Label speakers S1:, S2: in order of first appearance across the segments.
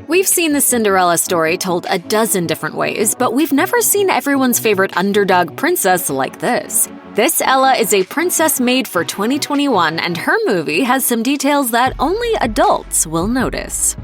S1: We've seen the Cinderella story told a dozen different ways, but we've never seen everyone's favorite underdog princess like this. This Ella is a princess made for 2021, and her movie has some details that only adults will notice.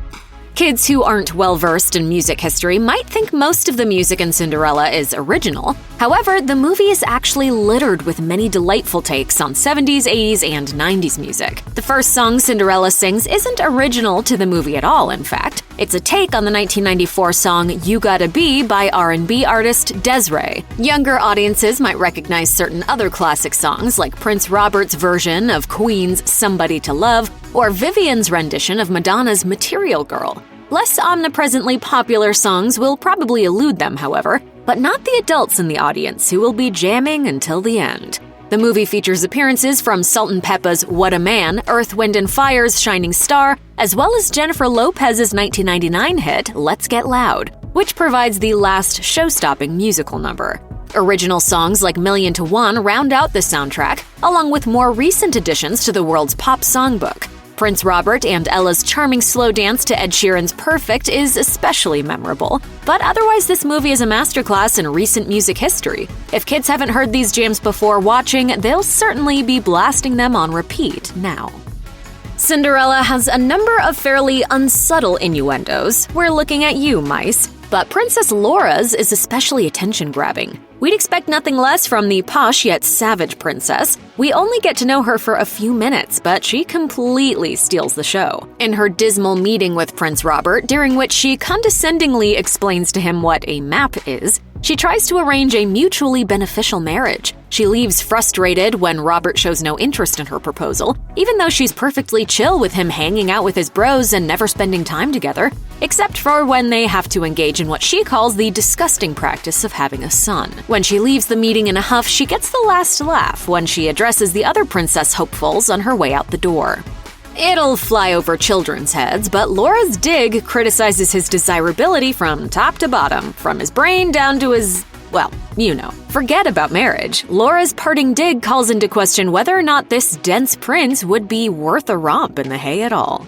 S1: Kids who aren't well-versed in music history might think most of the music in Cinderella is original. However, the movie is actually littered with many delightful takes on 70s, 80s, and 90s music. The first song Cinderella sings isn't original to the movie at all, in fact. It's a take on the 1994 song You Gotta Be by R&B artist Des'ree. Younger audiences might recognize certain other classic songs like Prince Robert's version of Queen's Somebody to Love or Vivian's rendition of Madonna's Material Girl. Less omnipresently popular songs will probably elude them, however, but not the adults in the audience who will be jamming until the end. The movie features appearances from Salt-N-Pepa's What a Man, Earth, Wind & Fire's Shining Star, as well as Jennifer Lopez's 1999 hit Let's Get Loud, which provides the last show-stopping musical number. Original songs like Million to One round out the soundtrack, along with more recent additions to the world's pop songbook. Prince Robert and Ella's charming slow dance to Ed Sheeran's Perfect is especially memorable. But otherwise, this movie is a masterclass in recent music history. If kids haven't heard these jams before watching, they'll certainly be blasting them on repeat now. Cinderella has a number of fairly unsubtle innuendos. We're looking at you, mice. But Princess Laura's is especially attention-grabbing. We'd expect nothing less from the posh yet savage princess. We only get to know her for a few minutes, but she completely steals the show. In her dismal meeting with Prince Robert, during which she condescendingly explains to him what a map is, she tries to arrange a mutually beneficial marriage. She leaves frustrated when Robert shows no interest in her proposal, even though she's perfectly chill with him hanging out with his bros and never spending time together, except for when they have to engage in what she calls the disgusting practice of having a son. When she leaves the meeting in a huff, she gets the last laugh when she addresses the other princess hopefuls on her way out the door. It'll fly over children's heads, but Laura's dig criticizes his desirability from top to bottom, from his brain down to his, well, you know. Forget about marriage. Laura's parting dig calls into question whether or not this dense prince would be worth a romp in the hay at all.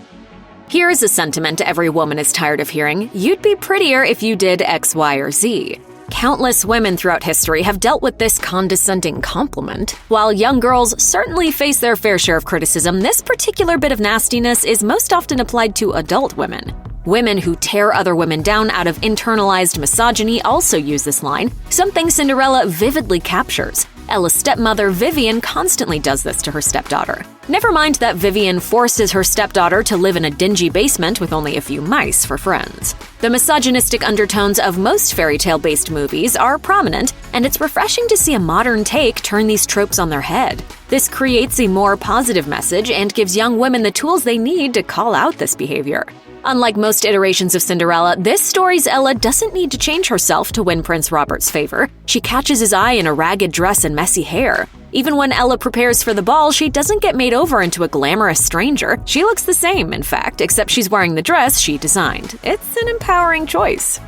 S1: Here's a sentiment every woman is tired of hearing: you'd be prettier if you did X, Y, or Z. Countless women throughout history have dealt with this condescending compliment. While young girls certainly face their fair share of criticism, this particular bit of nastiness is most often applied to adult women. Women who tear other women down out of internalized misogyny also use this line, something Cinderella vividly captures. Ella's stepmother, Vivian, constantly does this to her stepdaughter. Never mind that Vivian forces her stepdaughter to live in a dingy basement with only a few mice for friends. The misogynistic undertones of most fairy tale-based movies are prominent, and it's refreshing to see a modern take turn these tropes on their head. This creates a more positive message and gives young women the tools they need to call out this behavior. Unlike most iterations of Cinderella, this story's Ella doesn't need to change herself to win Prince Robert's favor. She catches his eye in a ragged dress and messy hair. Even when Ella prepares for the ball, she doesn't get made over into a glamorous stranger. She looks the same, in fact, except she's wearing the dress she designed. It's an empowering choice.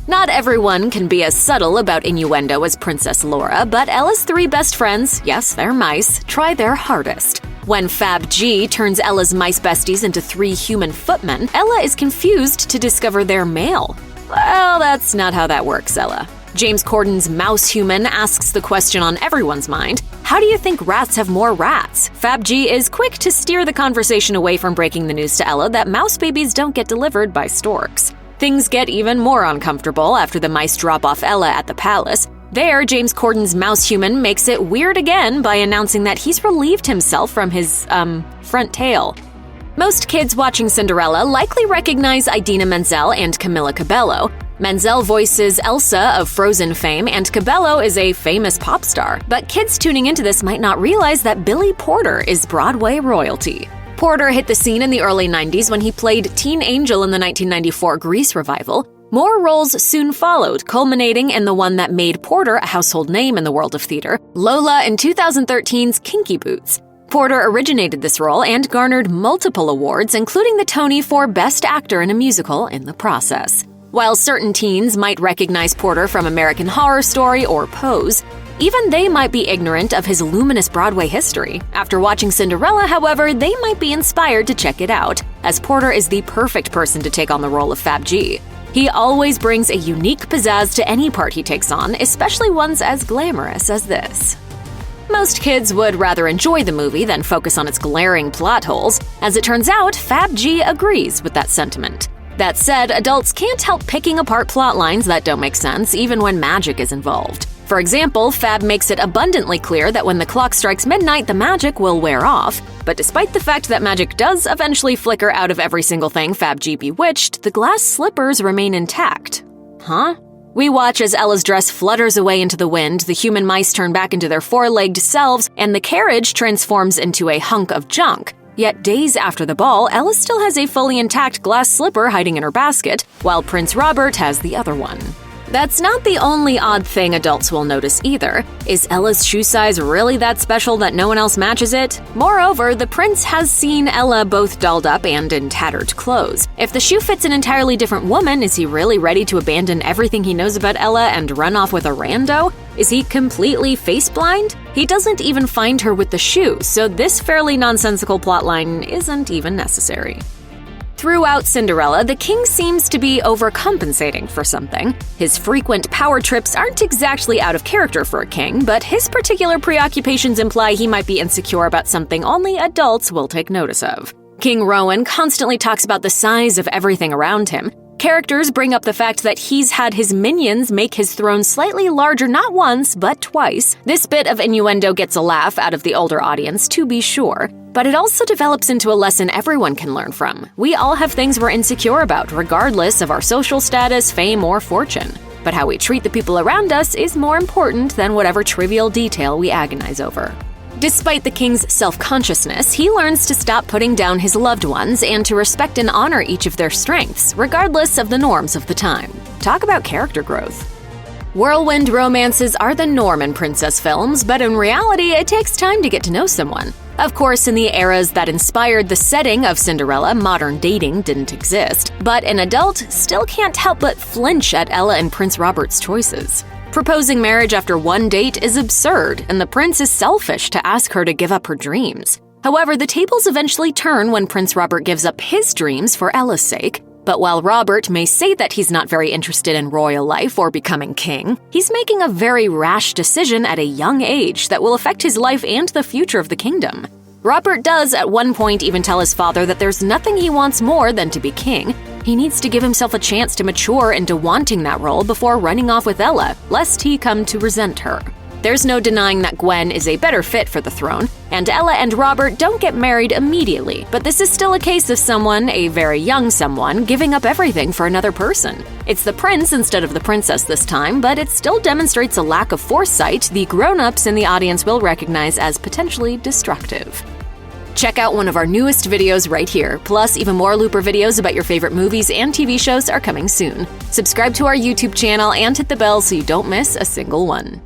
S1: Not everyone can be as subtle about innuendo as Princess Laura, but Ella's three best friends, yes, they're mice, try their hardest. When Fab G turns Ella's mice besties into three human footmen, Ella is confused to discover they're male. Well, that's not how that works, Ella. James Corden's mouse human asks the question on everyone's mind: how do you think rats have more rats? Fab G is quick to steer the conversation away from breaking the news to Ella that mouse babies don't get delivered by storks. Things get even more uncomfortable after the mice drop off Ella at the palace. There, James Corden's mouse human makes it weird again by announcing that he's relieved himself from his, front tail. Most kids watching Cinderella likely recognize Idina Menzel and Camila Cabello. Menzel voices Elsa of Frozen fame, and Cabello is a famous pop star. But kids tuning into this might not realize that Billy Porter is Broadway royalty. Porter hit the scene in the early 90s when he played Teen Angel in the 1994 Grease revival. More roles soon followed, culminating in the one that made Porter a household name in the world of theater, Lola in 2013's Kinky Boots. Porter originated this role and garnered multiple awards, including the Tony for Best Actor in a Musical in the process. While certain teens might recognize Porter from American Horror Story or Pose, Even they might be ignorant of his luminous Broadway history. After watching Cinderella, however, they might be inspired to check it out, as Porter is the perfect person to take on the role of Fab G. He always brings a unique pizzazz to any part he takes on, especially ones as glamorous as this. Most kids would rather enjoy the movie than focus on its glaring plot holes. As it turns out, Fab G agrees with that sentiment. That said, adults can't help picking apart plot lines that don't make sense, even when magic is involved. For example, Fab makes it abundantly clear that when the clock strikes midnight, the magic will wear off. But despite the fact that magic does eventually flicker out of every single thing Fab G bewitched, the glass slippers remain intact. Huh? We watch as Ella's dress flutters away into the wind, the human mice turn back into their four-legged selves, and the carriage transforms into a hunk of junk. Yet days after the ball, Ella still has a fully intact glass slipper hiding in her basket, while Prince Robert has the other one. That's not the only odd thing adults will notice either. Is Ella's shoe size really that special that no one else matches it? Moreover, the prince has seen Ella both dolled up and in tattered clothes. If the shoe fits an entirely different woman, is he really ready to abandon everything he knows about Ella and run off with a rando? Is he completely face-blind? He doesn't even find her with the shoe, so this fairly nonsensical plotline isn't even necessary. Throughout Cinderella, the king seems to be overcompensating for something. His frequent power trips aren't exactly out of character for a king, but his particular preoccupations imply he might be insecure about something only adults will take notice of. King Rowan constantly talks about the size of everything around him. Characters bring up the fact that he's had his minions make his throne slightly larger not once, but twice. This bit of innuendo gets a laugh out of the older audience, to be sure. But it also develops into a lesson everyone can learn from. We all have things we're insecure about, regardless of our social status, fame, or fortune. But how we treat the people around us is more important than whatever trivial detail we agonize over. Despite the king's self-consciousness, he learns to stop putting down his loved ones and to respect and honor each of their strengths, regardless of the norms of the time. Talk about character growth. Whirlwind romances are the norm in princess films, but in reality, it takes time to get to know someone. Of course, in the eras that inspired the setting of Cinderella, modern dating didn't exist, but an adult still can't help but flinch at Ella and Prince Robert's choices. Proposing marriage after one date is absurd, and the prince is selfish to ask her to give up her dreams. However, the tables eventually turn when Prince Robert gives up his dreams for Ella's sake. But while Robert may say that he's not very interested in royal life or becoming king, he's making a very rash decision at a young age that will affect his life and the future of the kingdom. Robert does at one point even tell his father that there's nothing he wants more than to be king. He needs to give himself a chance to mature into wanting that role before running off with Ella, lest he come to resent her. There's no denying that Gwen is a better fit for the throne, and Ella and Robert don't get married immediately, but this is still a case of someone, a very young someone, giving up everything for another person. It's the prince instead of the princess this time, but it still demonstrates a lack of foresight the grown-ups in the audience will recognize as potentially destructive. Check out one of our newest videos right here. Plus, even more Looper videos about your favorite movies and TV shows are coming soon. Subscribe to our YouTube channel and hit the bell so you don't miss a single one.